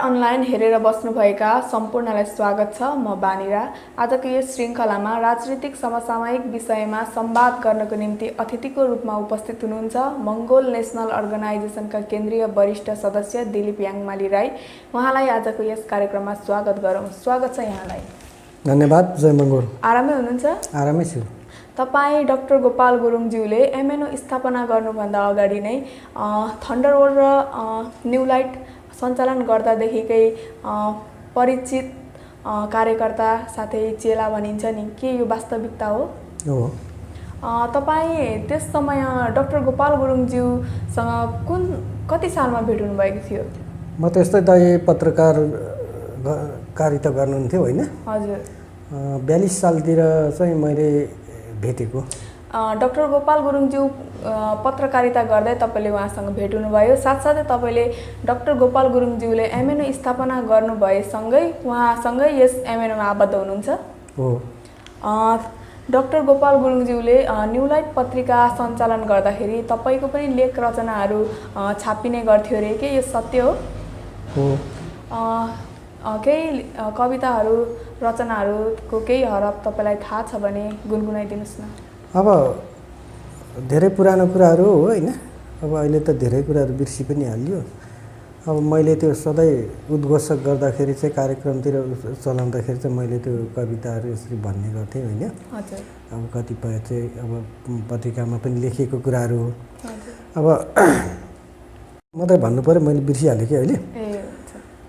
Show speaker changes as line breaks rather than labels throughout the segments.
Online हेरेर बस्नुभएका सम्पूर्णलाई स्वागत छ। म बानिरा। आजको यस श्रृङ्खलामा राजनीतिक समसामयिक विषयमा संवाद गर्नको निम्ति अतिथिको रूपमा उपस्थित हुनुहुन्छ मंगोल नेशनल अर्गनाइजेसनका केन्द्रीय वरिष्ठ सदस्य दिलीप याङमाली राई। उहाँलाई आजको यस कार्यक्रममा स्वागत गरौँ। स्वागत छ यहाँलाई।
धन्यवाद। जय मंगोल।
आरामै हुनुहुन्छ?
आरामै छु।
तपाईँ डाक्टर गोपाल गुरुङज्यूले एमएनओ स्थापना गर्नुभन्दा अगाडि नै थन्डरबोल्ट र न्यू लाइट सञ्चालन गर्दादेखिकै परिचित कार्यकर्ता साथै चेला भनिन्छ नि, के यो वास्तविकता हो?
हो।
तपाईँ त्यस समय डाक्टर गोपाल गुरुङज्यूसँग कति सालमा भेट हुनुभएको थियो?
म त्यस्तै दाइ पत्रकार कारिता गर्नुहुन्थ्यो होइन?
हजुर।
42 सालतिर चाहिँ मैले भेटेको।
डाक्टर गोपाल गुरुङज्यू पत्रकारिता गर्दै तपाईँले उहाँसँग भेट हुनुभयो। साथसाथै तपाईँले डाक्टर गोपाल गुरुङज्यूले एमएनओ स्थापना गर्नुभएसँगै उहाँसँगै यस एमएनओमा आबद्ध हुनुहुन्छ।
हो।
डाक्टर गोपाल गुरुङज्यूले न्यू लाइट पत्रिका सञ्चालन गर्दाखेरि तपाईँको पनि लेख रचनाहरू छापिने गर्थ्यो अरे, के यो सत्य हो?
हो।
केही कविताहरू रचनाहरूको केही हरफ तपाईँलाई थाहा छ भने गुनगुनाइदिनुहोस् न।
अब धेरै पुरानो कुराहरू हो होइन? अब अहिले त धेरै कुराहरू बिर्सि पनि हालियो। अब मैले त्यो सधैँ उद्घोषक गर्दाखेरि चाहिँ कार्यक्रमतिर चलाउँदाखेरि चाहिँ मैले त्यो कविताहरू यसरी भन्ने गर्थेँ होइन?
हजुर।
अब कतिपय चाहिँ अब पत्रिकामा पनि लेखिएको कुराहरू हो। अब मात्रै भन्नु पऱ्यो, मैले बिर्सिहालेँ कि अहिले।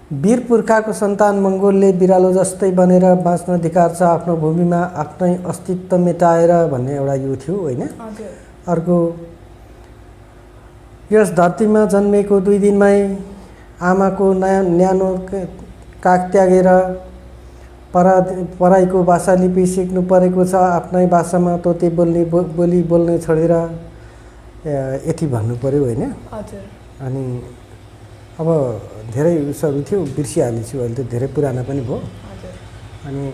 वीर पुर्खाको सन्तान मंगोलले बिरालो जस्तै बनेर बाँच्न अधिकार छ, आफ्नो भूमिमा आफ्नै अस्तित्व मेटाएर भन्ने एउटा यो थियो होइन? अर्को, यस धरतीमा जन्मेको 2 दिनमै आमाको न्यानो काग त्यागेर पराईको भाषा लिपि सिक्नु परेको छ, आफ्नै भाषामा तोते बोली बोल्ने छोडेर, यति भन्नु पर्यो होइन? अनि अब धेरै उसहरू थियो, बिर्सिहालेछु अहिले त, धेरै पुराना पनि भयो। अनि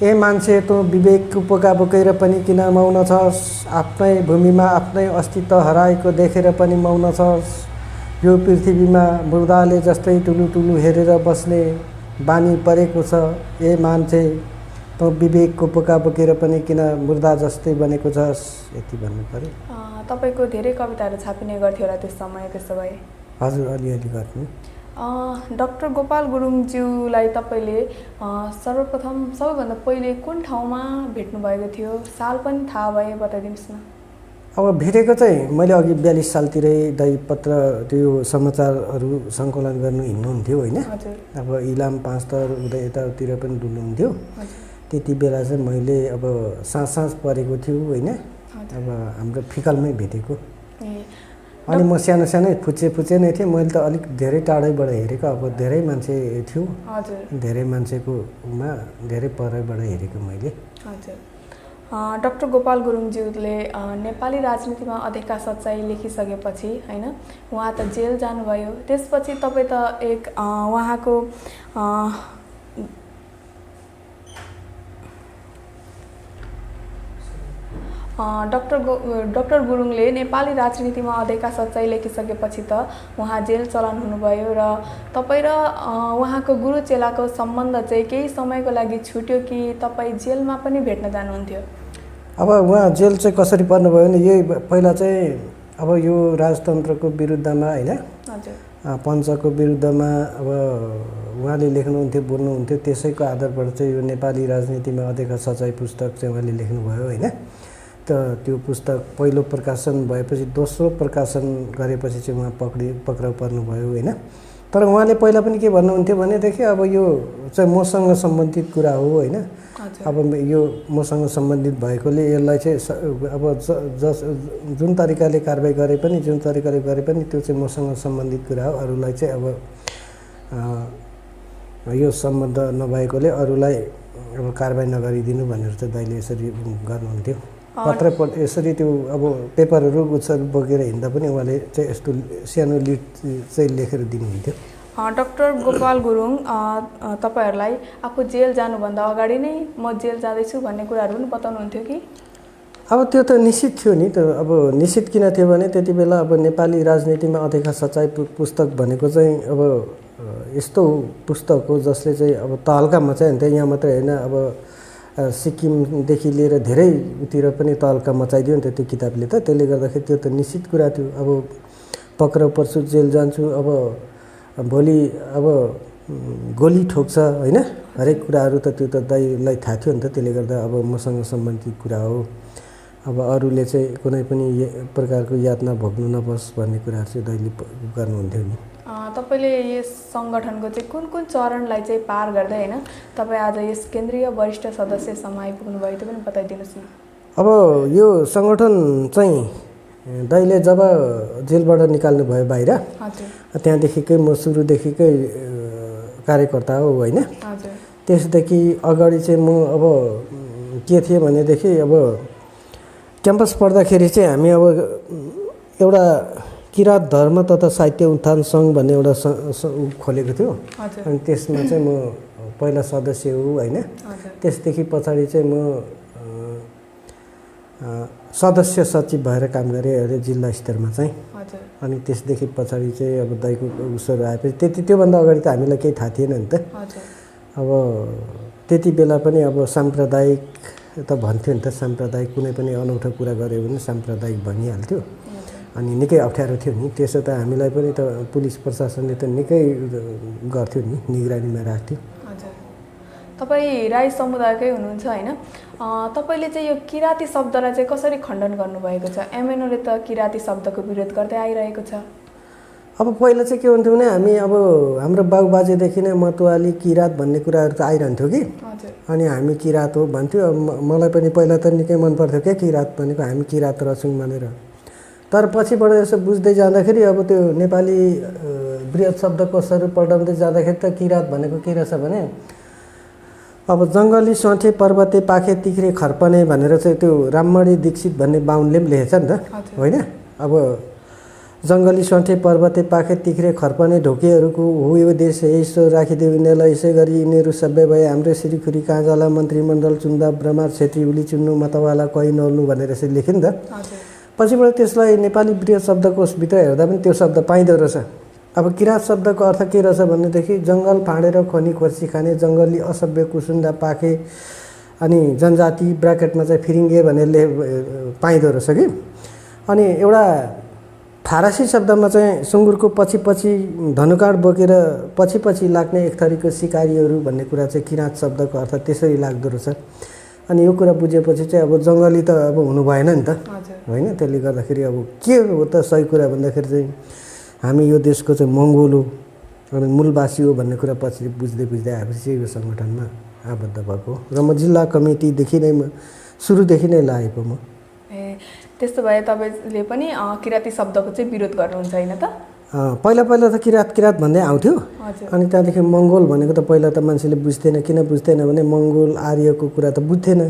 ए मान्छे तँ विवेकको पोका बोकेर पनि किन मौन छस्, आफ्नै भूमिमा आफ्नै अस्तित्व हराएको देखेर पनि मौन छस्, यो पृथ्वीमा मुर्दाले जस्तै टुलु टुलु हेरेर बस्ने बानी परेको छ, ए मान्छे तँ विवेकको पोका बोकेर पनि किन मुर्दा जस्तै बनेको छस्, यति भन्नु पर्यो।
तपाईँको धेरै कविताहरू छापिने गर्थ्यो होला त्यस समय? त्यसो भए
हजुर, अलिअलि गर्नु।
डाक्टर गोपाल गुरुङज्यूलाई तपाईँले सर्वप्रथम सबैभन्दा पहिले कुन ठाउँमा भेट्नुभएको थियो? साल पनि थाहा भए बताइदिनुहोस् न।
अब भेटेको चाहिँ मैले अघि 42 सालतिरै दाइ पत्र त्यो समाचारहरू सङ्कलन गर्नु हिँड्नुहुन्थ्यो होइन? अब इलाम 5 तर उता यतातिर पनि डुल्नुहुन्थ्यो। त्यति बेला चाहिँ मैले अब साँझ परेको थियो होइन? अब हाम्रो फिकलमै भेटेको। अनि म सानै फुचे नै थिएँ। मैले त अलिक धेरै टाढैबाट हेरेको, अब धेरै मान्छे थियो। धेरै मान्छेकोमा धेरै परैबाट हेरेको मैले।
हजुर। डाक्टर गोपाल गुरुङज्यूले नेपाली राजनीतिमा अधेका सच्चाइ लेखिसकेपछि होइन, उहाँ त जेल जानुभयो। त्यसपछि तपाईँ त एक उहाँको डाक्टर गुरुङले नेपाली राजनीतिमा अधेका सच्चाइ लेखिसकेपछि त उहाँ जेल चलान हुनुभयो र तपाईँ र उहाँको गुरु चेलाको सम्बन्ध चाहिँ केही समयको लागि छुट्यो कि तपाईँ जेलमा पनि भेट्न जानुहुन्थ्यो?
अब उहाँ जेल चाहिँ कसरी पर्नुभयो भने, यही पहिला चाहिँ अब यो राजतन्त्रको विरुद्धमा होइन, पञ्चको विरुद्धमा अब उहाँले लेख्नुहुन्थ्यो, बोल्नुहुन्थ्यो। त्यसैको आधारबाट चाहिँ यो नेपाली राजनीतिमा अधेका सच्चाइ पुस्तक चाहिँ उहाँले लेख्नुभयो होइन? त त्यो पुस्तक पहिलो प्रकाशन भएपछि दोस्रो प्रकाशन गरेपछि चाहिँ उहाँ पक्राउ पर्नुभयो होइन? तर उहाँले पहिला पनि के भन्नुहुन्थ्यो भनेदेखि अब यो चाहिँ मसँग सम्बन्धित कुरा हो होइन? अब यो मसँग सम्बन्धित भएकोले यसलाई चाहिँ अब जुन तरिकाले कारबाही गरे पनि त्यो चाहिँ मसँग सम्बन्धित कुरा हो, अरूलाई चाहिँ अब यो सम्बन्ध नभएकोले अरूलाई अब कारबाही नगरिदिनु भनेर चाहिँ दाइले यसरी गर्नुहुन्थ्यो। पत्र यसरी त्यो अब पेपरहरू गुच्छहरू बोकेर हिँड्दा पनि उहाँले चाहिँ यस्तो सानो लिड चाहिँ लेखेर दिनुहुन्थ्यो।
डाक्टर गोपाल गुरुङ तपाईँहरूलाई आफू जेल जानुभन्दा अगाडि नै म जेल जाँदैछु भन्ने कुराहरू पनि बताउनुहुन्थ्यो कि?
अब त्यो त निश्चित थियो नि त। अब निश्चित किन थियो भने त्यति बेला अब नेपाली राजनीतिमा अधेका सच्चाइ पुस्तक भनेको चाहिँ अब यस्तो पुस्तक हो जसले चाहिँ अब तहल्कामा चाहिँ होइन यहाँ मात्रै होइन अब सिक्किमदेखि लिएर धेरै उतिर पनि तहल्का मचाइदियो नि त त्यो किताबले त। त्यसले गर्दाखेरि त्यो त निश्चित कुरा थियो। अब पक्राउ पर्छु, जेल जान्छु, अब भोलि अब गोली ठोक्छ होइन, हरेक कुराहरू त त्यो त दाइलाई थाहा थियो नि त। त्यसले गर्दा अब मसँग सम्बन्धित कुरा हो, अब अरूले चाहिँ कुनै पनि प्रकारको यातना भोग्नु नपरोस् भन्ने कुराहरू चाहिँ दाइले गर्नुहुन्थ्यो नि।
तपाईँले यस सङ्गठनको चाहिँ कुन कुन चरणलाई चाहिँ पार गर्दै होइन तपाईँ आज यस केन्द्रीय वरिष्ठ सदस्यसम्म आइपुग्नु भयो त्यो पनि बताइदिनुहोस् न।
अब यो सङ्गठन चाहिँ दाइले जब जेलबाट निकाल्नु भयो बाहिर, त्यहाँदेखिकै म सुरुदेखिकै कार्यकर्ता हो होइन। त्यसदेखि अगाडि चाहिँ म अब के थिएँ भनेदेखि अब क्याम्पस पढ्दाखेरि चाहिँ हामी अब एउटा किराँत धर्म तथा साहित्य उत्थान सङ्घ भन्ने एउटा खोलेको थियो। अनि त्यसमा चाहिँ म पहिला सदस्य हो होइन। त्यसदेखि पछाडि चाहिँ म सदस्य सचिव भएर काम गरेँ अरे जिल्ला स्तरमा चाहिँ। अनि त्यसदेखि पछाडि चाहिँ अब दाइको उसहरू आएपछि त्योभन्दा अगाडि त हामीलाई केही थाहा थिएन नि त। अब त्यति बेला पनि अब साम्प्रदायिक त भन्थ्यो नि त, साम्प्रदायिक कुनै पनि अनौठो कुरा गऱ्यो भने साम्प्रदायिक भनिहाल्थ्यो। अनि निकै अप्ठ्यारो थियो नि, त्यसो त हामीलाई पनि त पुलिस प्रशासनले त निकै गर्थ्यो नि, निगरानीमा राख्थ्यो।
तपाईँ राई समुदायकै हुनुहुन्छ होइन, तपाईँले चाहिँ यो किराँती शब्दलाई चाहिँ कसरी खण्डन गर्नुभएको छ? एमएनओले त किराँती शब्दको विरोध गर्दै आइरहेको छ।
अब पहिला चाहिँ के हुन्थ्यो भने हामी अब हाम्रो बाबुबाजेदेखि नै मतवाली किराँत भन्ने कुराहरू त आइरहन्थ्यो कि, अनि हामी किराँत हो भन्थ्यो। मलाई पनि पहिला त निकै मन पर्थ्यो क्या किराँत भनेको, हामी किराँत रहेछौँ भनेर। तर पछिबाट यसो बुझ्दै जाँदाखेरि अब त्यो नेपाली बृहत् शब्दकोशहरू पल्टाउँदै जाँदाखेरि त किराँत भनेको के रहेछ भने अब जङ्गली सठे पर्वते पाखे तिख्रे खर्पने भनेर चाहिँ त्यो राममणि दीक्षित भन्ने बाहुनले पनि लेखेछ नि त होइन। अब जङ्गली सठे पर्वते पाखे तिख्रे खर्पने ढोकेहरूको हो यो देश यसो राखिदियो यिनीहरूलाई, यसै गरी यिनीहरू सबै भए हाम्रो श्रीखुरी काँजाला मन्त्रीमण्डल चुन्दा ब्रह्मार छेत्री उली चुन्नु मतवाला कहीँ नल्नु भनेर यसरी लेख्यो नि त। पछिबाट त्यसलाई नेपाली बृहत् शब्दकोशभित्र हेर्दा पनि त्यो शब्द पाइँदो रहेछ। अब किराँत शब्दको अर्थ के रहेछ भनेदेखि जङ्गल फाँडेर खनी खोर्सी खाने, जङ्गली असभ्य कुसुन्डा पाखे, अनि जनजाति ब्राकेटमा चाहिँ फिरिङ्गे भनेर पाइँदो रहेछ कि। अनि एउटा फारसी शब्दमा चाहिँ सुँगुरको पछि पछि धनुकाँड बोकेर पछि पछि लाग्ने एक थरीको सिकारीहरू भन्ने कुरा चाहिँ किराँत शब्दको अर्थ त्यसरी लाग्दो रहेछ। अनि यो कुरा बुझेपछि चाहिँ अब जङ्गली त अब हुनु भएन नि त होइन। त्यसले गर्दाखेरि अब के हो त सही कुरा भन्दाखेरि चाहिँ हामी यो देशको चाहिँ मङ्गोल हो अनि मूलवासी हो भन्ने कुरा पछि बुझ्दै आएपछि यो सङ्गठनमा आबद्ध भएको र म जिल्ला कमिटीदेखि नै सुरुदेखि नै लागेको म।
त्यस्तो भए तपाईँले पनि किराँती शब्दको चाहिँ विरोध गर्नुहुन्छ होइन त?
पहिला त किराँत भन्दै आउँथ्यो। अनि त्यहाँदेखि मङ्गोल भनेको त पहिला त मान्छेले बुझ्थेन। किन बुझ्थेन भने मङ्गोल आर्यको कुरा त बुझ्थेन।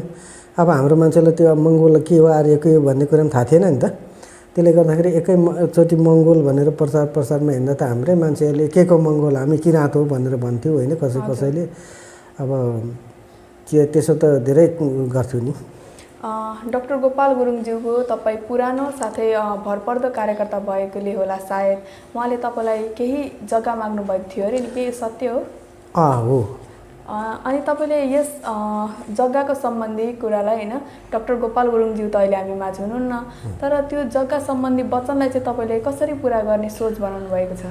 अब हाम्रो मान्छेलाई त्यो मङ्गोल के हो आर्य के हो भन्ने कुरा पनि थाहा थिएन नि त। त्यसले गर्दाखेरि एकैचोटि मङ्गोल भनेर प्रचारमा हिँड्दा त हाम्रै मान्छेहरूले के को मङ्गोल हामी किराँत हो भनेर भन्थ्यो होइन कसैले। अब त्यसो त धेरै गर्थ्यो नि।
डाक्टर गोपाल गुरुङज्यूको तपाईँ पुरानो साथै भरपर्दो कार्यकर्ता भएकोले होला सायद उहाँले तपाईँलाई केही जग्गा माग्नु भएको थियो अरे नि, के सत्य हो?
हो।
अनि तपाईँले यस जग्गाको सम्बन्धी कुरालाई होइन डाक्टर गोपाल गुरुङज्यू त अहिले हामी माझ हुनुहुन्न, तर त्यो जग्गा सम्बन्धी वचनलाई चाहिँ तपाईँले कसरी पुरा गर्ने सोच बनाउनु भएको छ?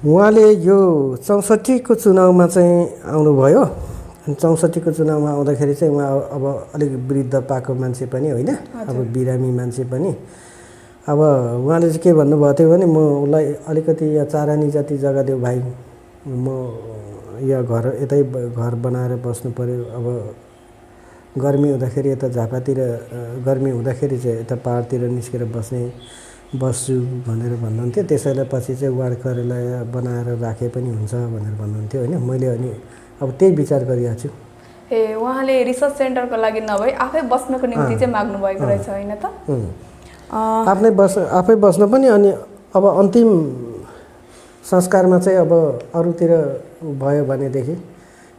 उहाँले यो 64को चुनावमा चाहिँ आउनुभयो। 64को चुनावमा आउँदाखेरि चाहिँ उहाँ अब अलिक वृद्ध पाएको मान्छे पनि होइन, अब बिरामी मान्छे पनि। अब उहाँले चाहिँ के भन्नुभएको थियो भने म उसलाई अलिकति यहाँ 4 आनी जति जग्गा देऊ भाइ, म यहाँ यतै घर बनाएर बस्नु पऱ्यो। अब गर्मी हुँदाखेरि यता झापातिर गर्मी हुँदाखेरि चाहिँ यता पाहाडतिर निस्केर बस्छु भनेर भन्नुहुन्थ्यो। त्यसैलाई पछि चाहिँ वार्ड कार्यालय बनाएर राखे पनि हुन्छ भनेर भन्नुहुन्थ्यो होइन। मैले अनि अब त्यही विचार गरिरहेको छु।
उहाँले रिसर्च सेन्टरको लागि नभई आफै बस्नको निम्ति चाहिँ माग्नु भएको रहेछ होइन त?
आफै बस्न पनि। अनि अब अन्तिम संस्कारमा चाहिँ अब अरूतिर भयो भनेदेखि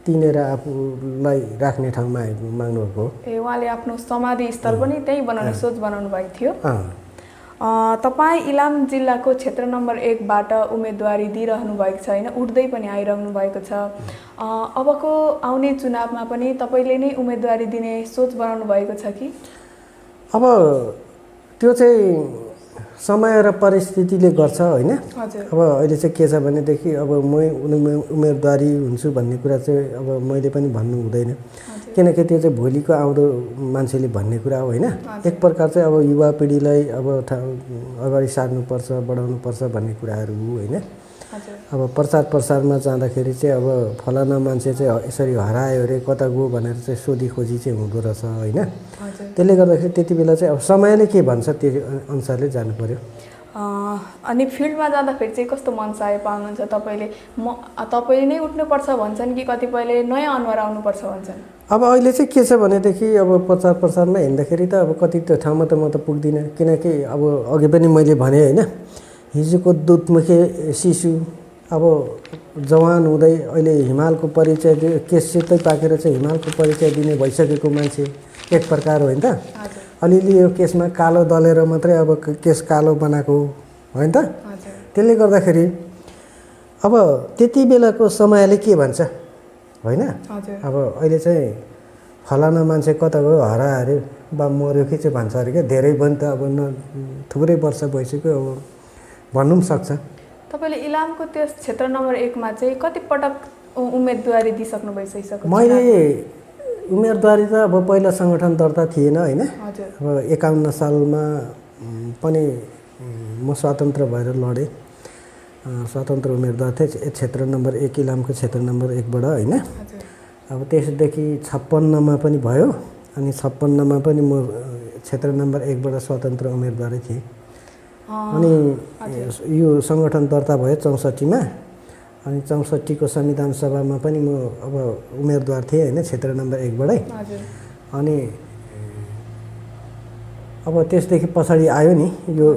तिनेर आफूलाई राख्ने ठाउँमा माग्नुभएको हो।
उहाँले आफ्नो समाधि स्थल पनि त्यही बनाउने सोच बनाउनु भएको थियो। तपाईँ इलाम जिल्लाको क्षेत्र नम्बर 1बाट उम्मेदवारी दिइरहनु भएको छ होइन, उठ्दै पनि आइरहनु भएको छ। अबको आउने चुनावमा पनि तपाईँले नै उम्मेदवारी दिने सोच बनाउनु भएको छ कि?
अब त्यो चाहिँ समय र परिस्थितिले गर्छ होइन। अब अहिले चाहिँ के छ भनेदेखि अब म उम्मेदवारी हुन्छु भन्ने कुरा चाहिँ अब मैले पनि भन्नु हुँदैन, किनकि त्यो चाहिँ भोलिको आउँदो मान्छेले भन्ने कुरा हो होइन। एक प्रकार चाहिँ अब युवा पिँढीलाई अब अगाडि सार्नुपर्छ, बढाउनुपर्छ भन्ने कुराहरू हो होइन। अब प्रचार प्रसारमा जाँदाखेरि चाहिँ अब फलाना मान्छे चाहिँ यसरी हरायो अरे, कता गयो भनेर चाहिँ सोधी खोजी चाहिँ हुँदो रहेछ होइन। त्यसले गर्दाखेरि त्यति बेला चाहिँ अब समयले के भन्छ त्यो अनुसारले जानु पर्यो।
अनि फिल्डमा जाँदाखेरि चाहिँ कस्तो मनसाय पाउनुहुन्छ तपाईँले? तपाईँले नै उठ्नुपर्छ भन्छन् कि कतिपयले नयाँ अनुहार आउनुपर्छ भन्छन्?
अब अहिले चाहिँ के छ भनेदेखि अब प्रचार प्रसारमा हिँड्दाखेरि त अब कति त ठाउँमा त म त पुग्दिनँ, किनकि अब अघि पनि मैले भने होइन, हिजोको दुधमुखे शिशु अब जवान हुँदै अहिले हिमालको परिचय केससितै पाकेर चाहिँ हिमालको परिचय दिने भइसकेको मान्छे एक प्रकार होइन त। अलिअलि यो केसमा कालो दलेर मात्रै अब केस कालो बनाएको होइन त। त्यसले गर्दाखेरि अब त्यति बेलाको समयले के भन्छ होइन। अब अहिले चाहिँ फलाना मान्छे कता गयो हरायो अरे बा मऱ्यो कि चाहिँ भन्छ अरे क्या, धेरै पनि त अब थुप्रै वर्ष भइसक्यो अब भन्नु पनि सक्छ।
तपाईँले इलामको त्यस क्षेत्र नम्बर 1मा चाहिँ कति पटक उम्मेदवारी दिइसक्नु भइसक्यो?
मैले उम्मेदवारी त अब पहिला सङ्गठन दर्ता थिएन होइन। अब 51 सालमा पनि म स्वतन्त्र भएर लडेँ, स्वतन्त्र उम्मेदवार थिएँ क्षेत्र नम्बर 1 इलामको क्षेत्र नम्बर 1बाट होइन। अब त्यसदेखि 56मा पनि भयो, अनि 56मा पनि म क्षेत्र नम्बर 1बाट स्वतन्त्र उम्मेदवारै थिएँ। अनि यो सङ्गठन दर्ता भयो 64मा, अनि 64को संविधान सभामा पनि म अब उम्मेदवार थिएँ होइन क्षेत्र नम्बर 1बाटै। अनि अब त्यसदेखि पछाडि आयो नि यो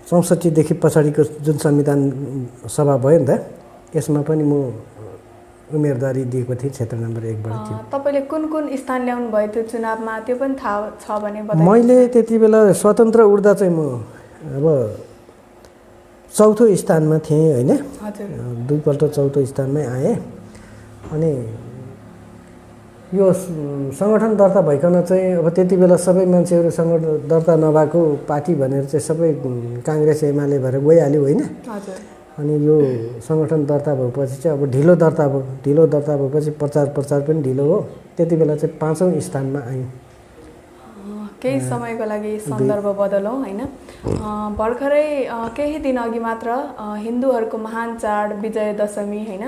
64देखि पछाडिको जुन संविधान सभा भयो नि त, यसमा पनि म उम्मेदवारी दिएको थिएँ क्षेत्र नम्बर 1बाट थियो।
तपाईँले कुन कुन स्थान ल्याउनु भयो त्यो चुनावमा, त्यो पनि थाहा छ भने बताइदिनु।
मैले त्यति बेला स्वतन्त्र उठ्दा चाहिँ म अब चौथो स्थानमा थिएँ होइन, दुईपल्ट चौथो स्थानमै आएँ। अनि यो सङ्गठन दर्ता भइकन चाहिँ अब त्यति बेला सबै मान्छेहरू सङ्गठन दर्ता नभएको पार्टी भनेर चाहिँ सबै काङ्ग्रेस एमाले भएर गइहाल्यो होइन। अनि यो सङ्गठन दर्ता भएपछि चाहिँ अब ढिलो दर्ता भयो, ढिलो दर्ता भएपछि प्रचार पनि ढिलो हो। त्यति बेला चाहिँ 5औँ स्थानमा आयौँ।
केही समयको लागि सन्दर्भ बदलौँ होइन। भर्खरै केही दिन अघि मात्र हिन्दूहरूको महान चाड विजयदशमी होइन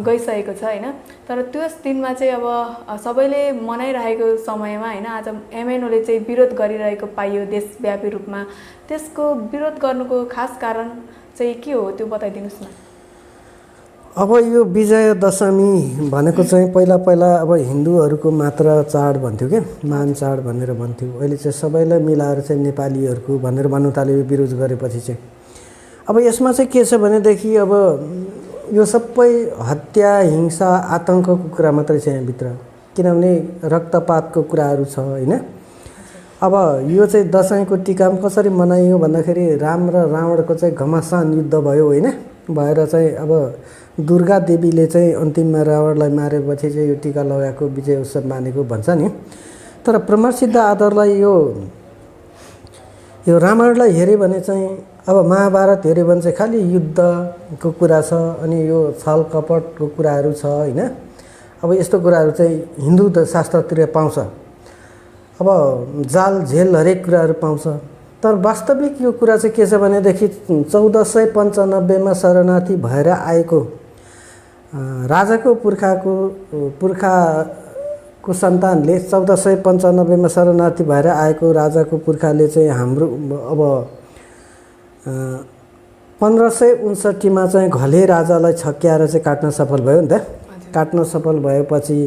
गइसकेको छ होइन। तर त्यस दिनमा चाहिँ अब सबैले मनाइरहेको समयमा होइन आज एमएनओले चाहिँ विरोध गरिरहेको पाइयो देशव्यापी रूपमा। त्यसको विरोध गर्नुको खास कारण चाहिँ के हो त्यो बताइदिनुहोस् न।
अब यो विजय दशमी भनेको चाहिँ पहिला अब हिन्दूहरूको मात्र चाड भन्थ्यो क्या, महान चाड भनेर भन्थ्यो। अहिले चाहिँ सबैलाई मिलाएर चाहिँ नेपालीहरूको भनेर भन्नु थाल्यो यो विरोध गरेपछि चाहिँ। अब यसमा चाहिँ के छ भनेदेखि अब यो सबै हत्या हिंसा आतङ्कको कुरा मात्रै छ यहाँभित्र, किनभने रक्तपातको कुराहरू छ होइन। अब यो चाहिँ दसैँको टिकाम कसरी मनाइयो भन्दाखेरि राम र रावणको चाहिँ घमासान युद्ध भयो होइन। भएर चाहिँ अब दुर्गा देवीले चाहिँ अन्तिममा रावणलाई मारेपछि चाहिँ यो टिका लगाएको विजय उत्सव मानेको भन्छ नि। तर प्रमाणसिद्ध आधारलाई यो रामायणलाई हेऱ्यो भने चाहिँ अब महाभारत हेऱ्यो भने चाहिँ खालि युद्धको कुरा छ, अनि यो छल कपटको कुराहरू छ होइन। अब यस्तो कुराहरू चाहिँ हिन्दू शास्त्रतिर पाउँछ। अब जाल झेल हरेक कुराहरू पाउँछ। तर वास्तविक यो कुरा चाहिँ के छ भनेदेखि 1495मा शरणार्थी भएर आएको राजाको पुर्खाको सन्तानले 1495मा शरणार्थी भएर आएको राजाको पुर्खाले चाहिँ हाम्रो अब 1559मा चाहिँ घले राजालाई छक्क्याएर चाहिँ काट्न सफल भयो नि त। काट्न सफल भएपछि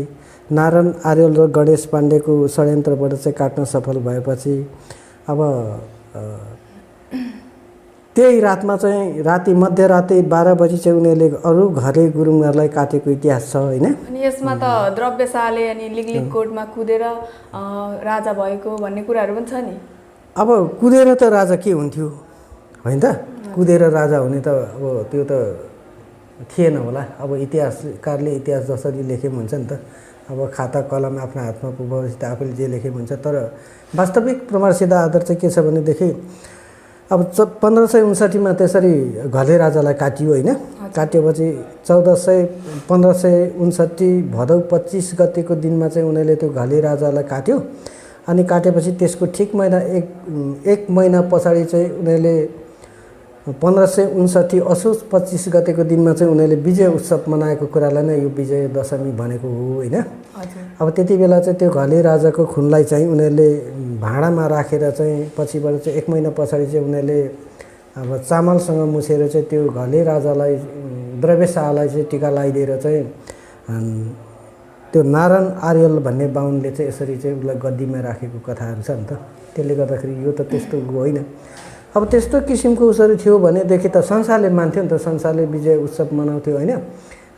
नारायण आर्यल र गणेश पाण्डेको षड्यन्त्रबाट चाहिँ काट्न सफल भएपछि अब त्यही रातमा चाहिँ मध्यराति 12 बजी चाहिँ उनीहरूले अरू घरे गुरुङहरूलाई काटेको इतिहास छ होइन।
अनि यसमा त द्रव्यशाले अनि लिगलिग कोडमा कुदेर राजा भएको भन्ने कुराहरू पनि छ नि।
अब कुदेर त राजा के हुन्थ्यो होइन त, कुदेर राजा हुने त अब त्यो त थिएन होला। अब इतिहासकारले इतिहास जसरी लेखे हुन्छ नि त, अब खाता कलम आफ्नो हातमा पुगेपछि त आफूले जे लेखे हुन्छ। तर वास्तविक प्रमाणसिद्ध आधार चाहिँ के छ भनेदेखि अब 1559मा त्यसरी घले राजालाई काटियो होइन। काटिएपछि 1559 भदौ 25 गतेको दिनमा चाहिँ उनीहरूले त्यो घले राजालाई काट्यो। अनि काटेपछि त्यसको ठिक एक महिना पछाडि चाहिँ उनीहरूले 1559 असोज 25 गतेको दिनमा चाहिँ उनीहरूले विजय उत्सव मनाएको कुरालाई नै यो विजय दशमी भनेको हो होइन। अब त्यति बेला चाहिँ त्यो घले राजाको खुनलाई चाहिँ उनीहरूले भाँडामा राखेर चाहिँ पछिबाट चाहिँ 1 महिना पछाडि चाहिँ उनीहरूले अब चामलसँग मुछेर चाहिँ त्यो घले राजालाई द्रव्यशाहलाई चाहिँ टिका लगाइदिएर चाहिँ त्यो नारायण आर्यल भन्ने बाहुनले चाहिँ यसरी चाहिँ उसलाई गद्दीमा राखेको कथाहरू छ नि त। त्यसले गर्दाखेरि यो त त्यस्तो होइन। अब त्यस्तो किसिमको उसहरू थियो भनेदेखि त संसारले मान्थ्यो नि त, संसारले विजय उत्सव मनाउँथ्यो होइन।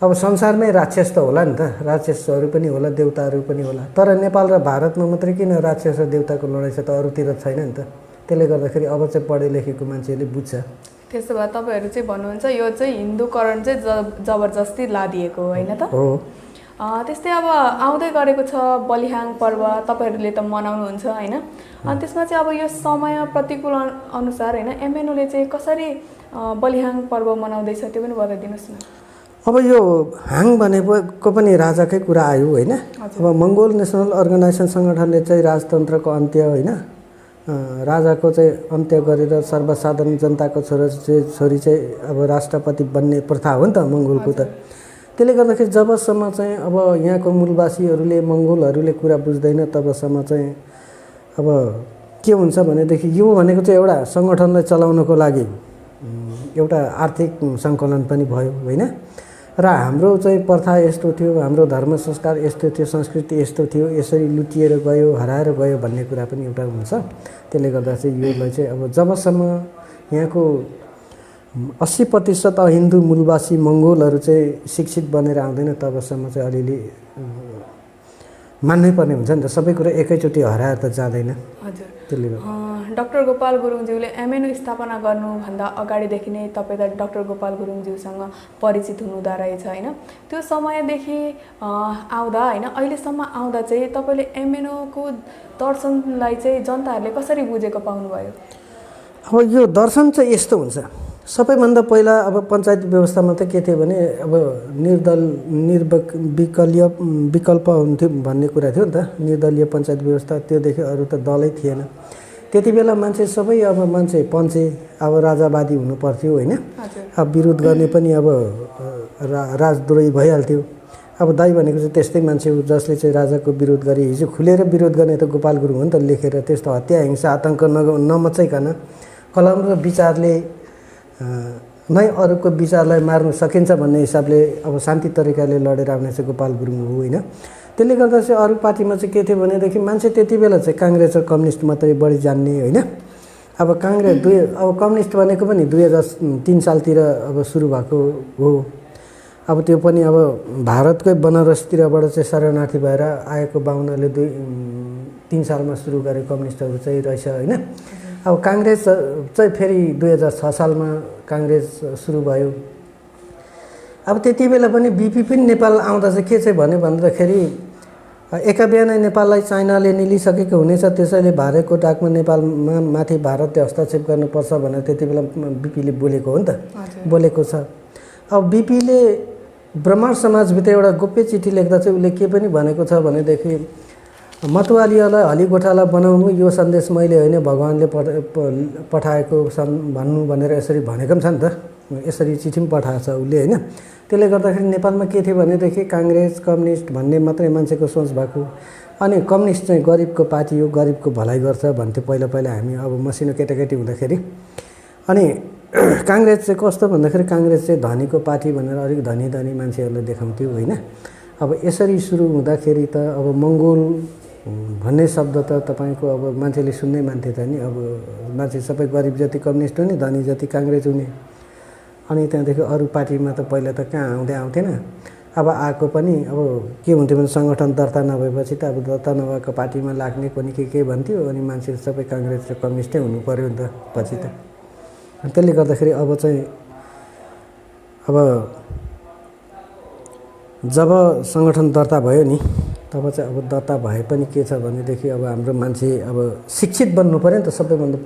अब संसारमै राक्षस त होला नि त, राक्षसहरू पनि होला, देवताहरू पनि होला। तर नेपाल र भारतमा मात्रै किन राक्षस र देवताको लडाइँ छ त, अरूतिर छैन नि त। त्यसले गर्दाखेरि अब चाहिँ पढे लेखेको मान्छेले बुझ्छ।
त्यसो भए तपाईँहरू चाहिँ भन्नुहुन्छ यो चाहिँ हिन्दूकरण चाहिँ जबरजस्ती लादिएको होइन त
हो।
त्यस्तै अब आउँदै गरेको छ बलिहाङ पर्व, तपाईँहरूले त मनाउनुहुन्छ होइन। अनि त्यसमा चाहिँ अब यो समय प्रतिकूल अनुसार होइन एमएनओले चाहिँ कसरी बलिहाङ पर्व मनाउँदैछ त्यो पनि बताइदिनुहोस् न।
अब यो हाङ भनेको पनि राजाकै कुरा आयो होइन। अब मङ्गोल नेसनल अर्गनाइजेसन सङ्गठनले चाहिँ राजतन्त्रको अन्त्य होइन, राजाको चाहिँ अन्त्य गरेर सर्वसाधारण जनताको छोरी चाहिँ अब राष्ट्रपति बन्ने प्रथा हो नि त मङ्गोलको त। त्यसले गर्दाखेरि जबसम्म चाहिँ अब यहाँको मूलवासीहरूले मङ्गोलहरूले कुरा बुझ्दैन तबसम्म चाहिँ अब के हुन्छ भनेदेखि यो भनेको चाहिँ एउटा सङ्गठनलाई चलाउनको लागि एउटा आर्थिक सङ्कलन पनि भयो होइन। र हाम्रो चाहिँ प्रथा यस्तो थियो, हाम्रो धर्म संस्कार यस्तो थियो, संस्कृति यस्तो थियो, यसरी लुटिएर गयो हराएर गयो भन्ने कुरा पनि एउटा हुन्छ। त्यसले गर्दा चाहिँ योलाई चाहिँ अब जबसम्म यहाँको 80% हिन्दू मूलवासी मङ्गोलहरू चाहिँ शिक्षित बनेर आउँदैन तबसम्म चाहिँ अलिअलि मान्नै पर्ने हुन्छ नि त। सबै कुरा एकैचोटि हराएर त जाँदैन।
हजुर।
त्यसले गर्दा
डाक्टर गोपाल गुरुङज्यूले एमएनओ स्थापना गर्नुभन्दा अगाडिदेखि नै तपाईँ त डाक्टर गोपाल गुरुङज्यूसँग परिचित हुनुहुँदो रहेछ होइन। त्यो समयदेखि आउँदा होइन अहिलेसम्म आउँदा चाहिँ तपाईँले एमएनओको दर्शनलाई चाहिँ जनताहरूले कसरी बुझेको पाउनुभयो?
अब यो दर्शन चाहिँ यस्तो हुन्छ, सबैभन्दा पहिला अब पञ्चायत व्यवस्थामा त के थियो भने अब विकल्प हुन्थ्यो भन्ने कुरा थियो नि त, निर्दलीय पञ्चायत व्यवस्था। त्योदेखि अरू त दलै थिएन त्यति बेला। मान्छे सबै अब मान्छे पञ्चे अब राजावादी हुनु पर्थ्यो होइन। अब विरोध गर्ने पनि अब राजद्रोही भइहाल्थ्यो। अब दाइ भनेको चाहिँ त्यस्तै मान्छे हो जसले चाहिँ राजाको विरोध गरे। हिजो खुलेर विरोध गर्ने त गोपाल गुरुङ हो नि त, लेखेर त्यस्तो हत्या हिंसा आतङ्क नमचाइकन कलम र विचारले नै अरूको विचारलाई मार्न सकिन्छ भन्ने हिसाबले अब शान्ति तरिकाले लडेर आउने चाहिँ गोपाल गुरुङ हो होइन। त्यसले गर्दा चाहिँ अरू पार्टीमा चाहिँ के थियो भनेदेखि मान्छे त्यति बेला चाहिँ काङ्ग्रेस र कम्युनिस्ट मात्रै बढी जान्ने होइन। अब अब कम्युनिस्ट भनेको पनि 2003 सालतिर अब सुरु भएको हो। अब त्यो पनि अब भारतकै बनारसतिरबाट चाहिँ शरणार्थी भएर आएको बाहुनाले 3 सालमा सुरु गरे कम्युनिस्टहरू चाहिँ रहेछ होइन। अब काङ्ग्रेस चाहिँ फेरि 2006 सालमा काङ्ग्रेस सुरु भयो। अब त्यति बेला पनि बिपी पनि नेपाल आउँदा चाहिँ के चाहिँ भन्दाखेरि एकाबिहानै नेपाललाई चाइनाले निलिसकेको हुनेछ, त्यसैले भारतको डाकमा नेपालमा माथि भारतले हस्तक्षेप गर्नुपर्छ भनेर त्यति बेला बिपीले बोलेको हो नि त, बोलेको छ। अब बिपीले ब्राह्मण समाजभित्र एउटा गोप्य चिठी लेख्दा चाहिँ उसले के पनि भनेको छ भनेदेखि मतवालीलाई हलिगोठाला बनाउनु यो सन्देश मैले होइन भगवान्ले पठाएको भन्नु भनेर यसरी भनेको पनि छ नि त, यसरी चिठी पनि पठाएको छ उसले होइन। त्यसले गर्दाखेरि नेपालमा के थियो भनेदेखि काङ्ग्रेस कम्युनिस्ट भन्ने मात्रै मान्छेको सोच भएको। अनि कम्युनिस्ट चाहिँ गरिबको पार्टी हो, गरिबको भलाइ गर्छ भन्थ्यो पहिला हामी अब मसिनो केटाकेटी हुँदाखेरि। अनि काङ्ग्रेस चाहिँ कस्तो भन्दाखेरि काङ्ग्रेस चाहिँ धनीको पार्टी भनेर अलिक धनी मान्छेहरूले देखाउँथ्यो होइन। अब यसरी सुरु हुँदाखेरि त अब मङ्गोल भन्ने शब्द त तपाईँको अब मान्छेले सुन्नै मान्थे त नि। अब मान्छे सबै गरिब जति कम्युनिस्ट हुने, धनी जति काङ्ग्रेस हुने। अनि त्यहाँदेखि अरू पार्टीमा त पहिला त कहाँ आउँथेन। अब आएको पनि अब के हुन्थ्यो भने सङ्गठन दर्ता नभएपछि त अब दर्ता नभएको पार्टीमा लाग्ने पनि के भन्थ्यो अनि मान्छेहरू सबै काङ्ग्रेस र कम्युनिस्टै हुनु पऱ्यो नि त पछि त। त्यसले गर्दाखेरि अब चाहिँ अब जब सङ्गठन दर्ता भयो नि तब चाहिँ अब दर्ता भए पनि के छ भनेदेखि अब हाम्रो मान्छे अब शिक्षित बन्नु पऱ्यो नि त। सबैभन्दा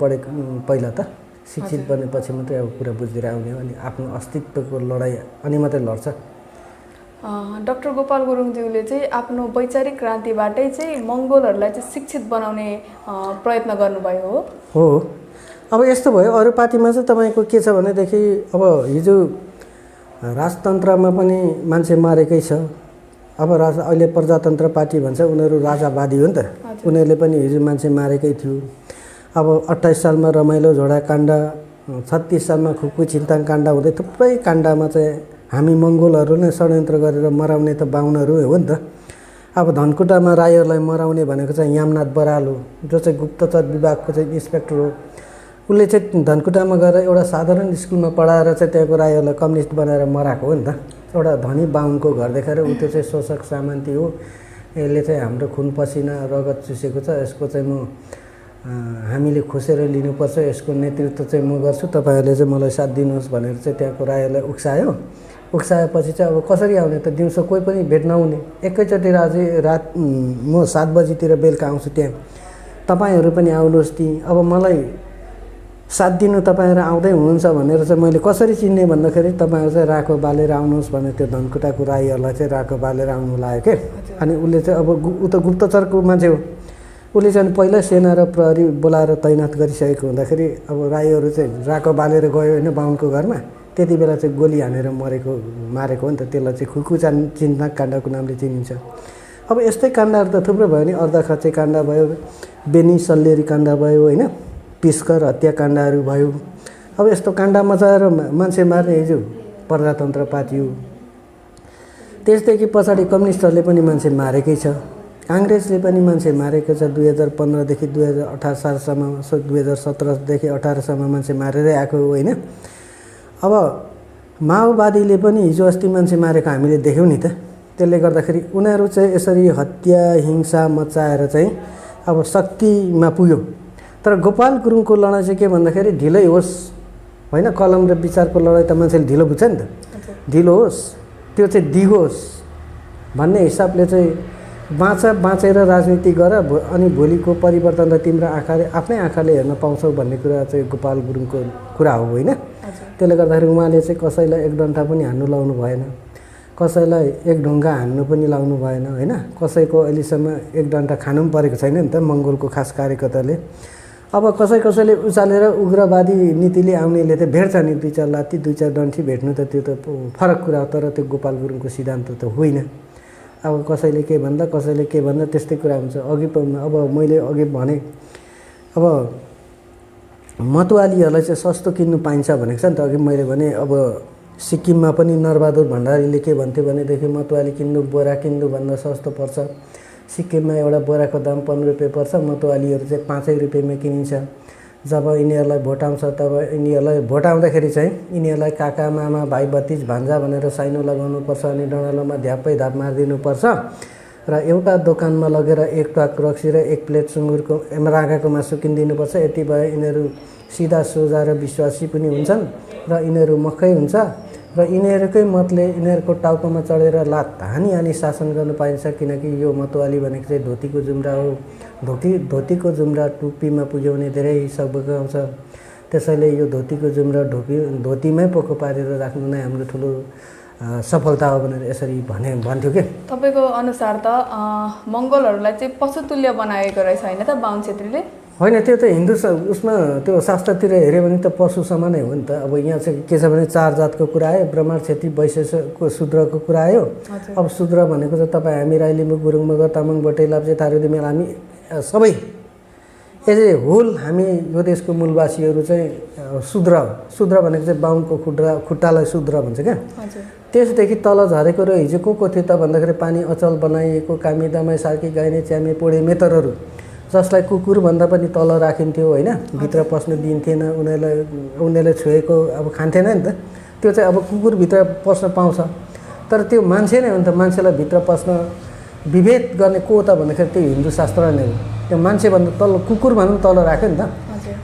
पहिला त शिक्षित बनेपछि मात्रै अब कुरा बुझेर आउने हो अनि आफ्नो अस्तित्वको लडाइँ अनि मात्रै लड्छ।
डाक्टर गोपाल गुरुङज्यूले चाहिँ आफ्नो वैचारिक क्रान्तिबाटै चाहिँ मङ्गोलहरूलाई चाहिँ शिक्षित बनाउने प्रयत्न गर्नुभयो हो।
अब यस्तो भयो अरू पार्टीमा चाहिँ तपाईँको के छ भनेदेखि अब हिजो राजतन्त्रमा पनि मान्छे मारेकै छ। अब अहिले प्रजातन्त्र पार्टी भन्छ उनीहरू राजावादी हो नि त। उनीहरूले पनि हिजो मान्छे मारेकै थियो। अब 28 सालमा रमाइलो झोडा काण्ड, 36 सालमा खुक्कु छिन्ताङ काण्ड हुँदै थुप्रै काण्डमा चाहिँ हामी मङ्गोलहरू नै षड्यन्त्र गरेर मराउने त बाहुनहरू हो नि त। अब धनकुटामा राईहरूलाई मराउने भनेको चाहिँ यामनाथ बराल हो, जो चाहिँ गुप्तचर विभागको चाहिँ इन्सपेक्टर हो। उसले चाहिँ धनकुटामा गएर एउटा साधारण स्कुलमा पढाएर चाहिँ त्यहाँको राईहरूलाई कम्युनिस्ट बनाएर मराएको हो नि त। एउटा धनी बाहुनको घर देखाएर ऊ त्यो चाहिँ शोषक सामन्ती हो, यसले चाहिँ हाम्रो खुन पसिना रगत चुसेको छ, यसको चाहिँ हामीले खोसेर लिनुपर्छ, यसको नेतृत्व चाहिँ म गर्छु, तपाईँहरूले चाहिँ मलाई साथ दिनुहोस् भनेर चाहिँ त्यहाँको राईहरूलाई उक्सायो। उक्साएपछि चाहिँ अब कसरी आउने त, दिउँसो कोही पनि भेट नहुने। एकैचोटि रात म 7 बजीतिर बेलुका आउँछु त्यहाँ, तपाईँहरू पनि आउनुहोस् ती। अब मलाई साथ दिनु तपाईँहरू आउँदै हुनुहुन्छ भनेर चाहिँ मैले कसरी चिन्ने भन्दाखेरि तपाईँहरू चाहिँ राको बालेर आउनुहोस् भनेर त्यो धनकुटाको राईहरूलाई चाहिँ राको बालेर आउनु लाग्यो के। अनि उसले चाहिँ अब ऊ त गुप्तचरको मान्छे हो, उसले चाहिँ पहिला सेना र प्रहरी बोलाएर तैनात गरिसकेको हुँदाखेरि अब राईहरू चाहिँ राको बालेर गयो होइन बाहुनको घरमा, त्यति बेला चाहिँ गोली हानेर मारेको हो नि त। त्यसलाई चाहिँ खुक्कु छिन्ताङ काण्डको नामले चिनिन्छ। अब यस्तै काण्डहरू त थुप्रो भयो नि, अर्धखाँचे काण्ड भयो, बेनी सल्लेरी काण्ड भयो होइन, पिस्कर हत्या काण्डहरू भयो। अब यस्तो काण्ड मचाएर मान्छे मार्ने हिजो प्रजातन्त्र पार्टी हो। त्यसदेखि पछाडि कम्युनिस्टहरूले पनि मान्छे मारेकै छ, काङ्ग्रेसले पनि मान्छे मारेको छ। 2015 देखि 2018 सालसम्म, 2017 देखि 18 सम्म मान्छे मारेरै आएको होइन। अब माओवादीले पनि हिजो अस्ति मान्छे मारेको हामीले देख्यौँ नि त। त्यसले गर्दाखेरि उनीहरू चाहिँ यसरी हत्या हिंसा मचाएर चाहिँ अब शक्तिमा पुग्यो। तर गोपाल गुरुङको लडाइँ चाहिँ के भन्दाखेरि ढिलै होस् होइन, कलम र विचारको लडाइँ त मान्छेले ढिलो बुझ्छ नि त, ढिलो होस् त्यो चाहिँ दिगोस् भन्ने हिसाबले चाहिँ बाँचेर राजनीति गर अनि भोलिको परिवर्तन त तिम्रो आँखाले आफ्नै आँखाले हेर्न पाउँछौ भन्ने कुरा चाहिँ गोपाल गुरुङको कुरा हो होइन। त्यसले गर्दाखेरि उहाँले चाहिँ कसैलाई एक डन्ठा पनि हान्नु लाउनु भएन, कसैलाई एक ढुङ्गा हान्नु पनि लाउनु भएन होइन। कसैको अहिलेसम्म एक डन्ठा खानु पनि परेको छैन नि त मङ्गोलको खास कार्यकर्ताले। अब कसैले उचालेर उग्रवादी नीतिले आउनेले त भेट्छ नि, 2-4 लात्ती 2-4 डन्ठी भेट्नु त त्यो त फरक कुरा हो, तर त्यो गोपाल गुरुङको सिद्धान्त त होइन। अब कसैले के भन्दा कसैले के भन्दा त्यस्तै कुरा हुन्छ। अब मैले अघि भने अब मतवालीहरूलाई चाहिँ सस्तो किन्नु पाइन्छ भनेको छ नि त। अघि मैले भने अब सिक्किममा पनि नरबहादुर भण्डारीले के भन्थ्यो भनेदेखि मतवाली किन्नु बोरा किन्नु भन्दा सस्तो पर्छ। सिक्किममा एउटा बोराको दाम 15 रुपियाँ पर्छ, मतवालीहरू चाहिँ 5 रुपियाँमा किनिन्छ। जब यिनीहरूलाई भोट आउँछ तब यिनीहरूलाई भोट आउँदाखेरि चाहिँ यिनीहरूलाई काका मामा भाइ भतिज भान्जा भनेर साइनो लगाउनुपर्छ अनि डँडालोमा ध्याप्पै धाप मारिदिनुपर्छ र एउटा दोकानमा लगेर एक टक रक्सी र एक प्लेट सुँगुरको राँगाको मासु किनिदिनुपर्छ। यति भए यिनीहरू सिधा सोझा र विश्वासी पनि हुन्छन् र यिनीहरू मक्खै हुन्छ र यिनीहरूकै मतले यिनीहरूको टाउकोमा चढेर लात हानी शासन गर्नु पाइन्छ। किनकि यो मतवाली भनेको चाहिँ धोतीको जुम्रा हो, धोतीको जुम्रा टुप्पीमा पुर्याउने धेरै सबक आउँछ। त्यसैले यो धोतीको जुम्रा धोतीमै पोको पारेर राख्नु नै हाम्रो ठुलो सफलता हो भनेर यसरी भन्थ्यो के।
तपाईँको अनुसार त मङ्गोलहरूलाई चाहिँ पशुतुल्य बनाएको रहेछ होइन त बाहुन छेत्रीले?
होइन, त्यो त हिन्दू उसमा त्यो शास्त्रतिर हेऱ्यो भने त पशु समानै हो नि त। अब यहाँ चाहिँ के छ भने 4 जातको कुरा आयो, ब्राह्मण क्षेत्री वैश्यको शूद्रको कुरा आयो। अब शूद्र भनेको चाहिँ तपाईँ हामी राई लिम्बू गुरुङ मगर तामाङ भोटे लाप्चे थारू दिमेल हामी सबै एज ए होल हामी यो देशको मूलवासीहरू चाहिँ शूद्र भनेको चाहिँ बाहुनको खुट्टालाई शूद्र भन्छ क्या। त्यसदेखि तल झरेको र हिजो को थियो त भन्दाखेरि पानी अचल बनाइएको कामी दमाई सार्की गाइने च्यामे पोडे मेतरहरू जसलाई कुकुर भन्दा पनि तल राखिन्थ्यो होइन, भित्र पस्न दिन्थेन उनीहरूले छोएको अब खान्थेन नि त। त्यो चाहिँ अब कुकुरभित्र पस्न पाउँछ, तर त्यो मान्छे नै हो नि त, मान्छेलाई भित्र पस्न विभेद गर्ने को त भन्दाखेरि त्यो हिन्दू शास्त्र नै हो। त्यो मान्छेभन्दा तल कुकुर भन्नु तल राख्यो नि त।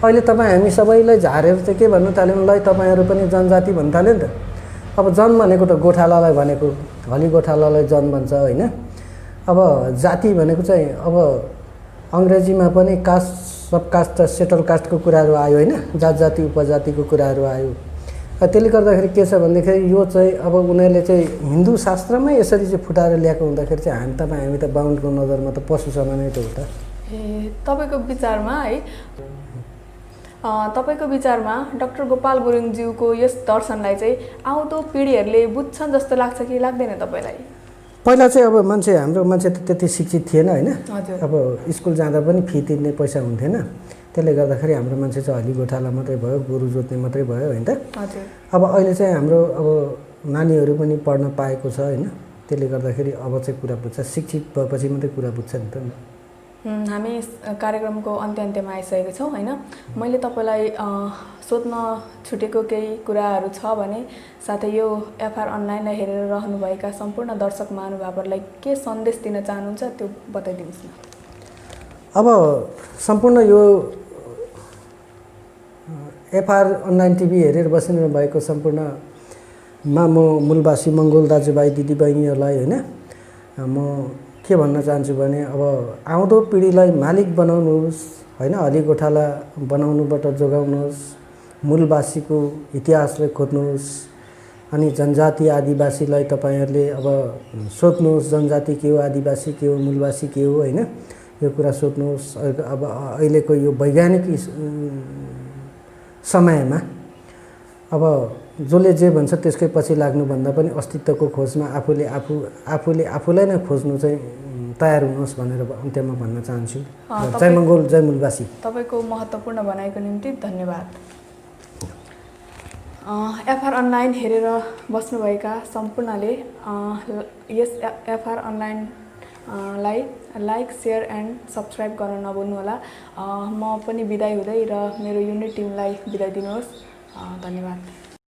अहिले तपाईँ हामी सबैलाई झारेर चाहिँ के भन्नु थाल्यौँ, ल तपाईँहरू पनि जनजाति भन्नु थाल्यो नि त। अब जन भनेको त गोठालालाई भनेको, हली गोठालालाई जन भन्छ होइन। अब जाति भनेको चाहिँ अब अङ्ग्रेजीमा पनि कास्ट, सब कास्ट, सेटल कास्टको कुराहरू आयो होइन, जात जाति उपजातिको कुराहरू आयो। त्यसले गर्दाखेरि के छ भन्दाखेरि यो चाहिँ अब उनीहरूले चाहिँ हिन्दू शास्त्रमै यसरी चाहिँ फुटाएर ल्याएको हुँदाखेरि चाहिँ हामी त बाहुनको नजरमा त पशु समान नै त हो त।
तपाईँको विचारमा है, तपाईँको विचारमा डाक्टर गोपाल गुरुङज्यूको यस दर्शनलाई चाहिँ आउँदो पिँढीहरूले बुझ्छन् जस्तो लाग्छ कि लाग्दैन तपाईँलाई?
पहिला चाहिँ अब हाम्रो मान्छे त त्यति शिक्षित थिएन होइन। अब स्कुल जाँदा पनि फी तिर्ने पैसा हुन्थेन। त्यसले गर्दाखेरि हाम्रो मान्छे चाहिँ हली गोठाला मात्रै भयो, गोरु जोत्ने मात्रै भयो होइन त। अब अहिले चाहिँ हाम्रो अब नानीहरू पनि पढ्न पाएको छ होइन। त्यसले गर्दाखेरि अब चाहिँ कुरा बुझ्छ, शिक्षित भएपछि मात्रै कुरा बुझ्छ नि त।
हामी कार्यक्रमको अन्त्यमा आइसकेको छौँ होइन। मैले तपाईँलाई सोध्न छुटेको केही कुराहरू छ भने, साथै यो एफआर अनलाइनलाई हेरेर रहनुभएका सम्पूर्ण दर्शक महानुभावहरूलाई के सन्देश दिन चाहनुहुन्छ त्यो बताइदिनुहोस् न।
अब सम्पूर्ण यो एफआर अनलाइन टिभी हेरेर बसिनु भएको सम्पूर्ण म मूलवासी मङ्गोल दाजुभाइ दिदीबहिनीहरूलाई होइन म के भन्न चाहन्छु भने, अब आउँदो पिँढीलाई मालिक बनाउनुहोस् होइन, हली गोठाला बनाउनुबाट जोगाउनुहोस्, मूलवासीको इतिहासलाई खोज्नुहोस्, अनि जनजाति आदिवासीलाई तपाईँहरूले अब सोध्नुहोस्, जनजाति के हो, आदिवासी के हो, मूलवासी के हो होइन, यो कुरा सोध्नुहोस्। अब अहिलेको यो वैज्ञानिक समयमा अब जसले जे भन्छ त्यसकै पछि लाग्नुभन्दा पनि अस्तित्वको खोजमा आफूलाई नै खोज्नु चाहिँ तयार हुनुहोस् भनेर अन्त्यमा भन्न चाहन्छु। जय मङ्गोल, जय मूलवासी।
तपाईँको महत्त्वपूर्ण भनाइको निम्ति धन्यवाद। एफआर अनलाइन हेरेर बस्नुभएका सम्पूर्णले यस एफआर अनलाइनलाई लाइक, सेयर एन्ड सब्सक्राइब गर्न नभुल्नुहोला। म पनि बिदाई हुँदै र मेरो युनिट टिमलाई बिदाई दिनुहोस्। धन्यवाद।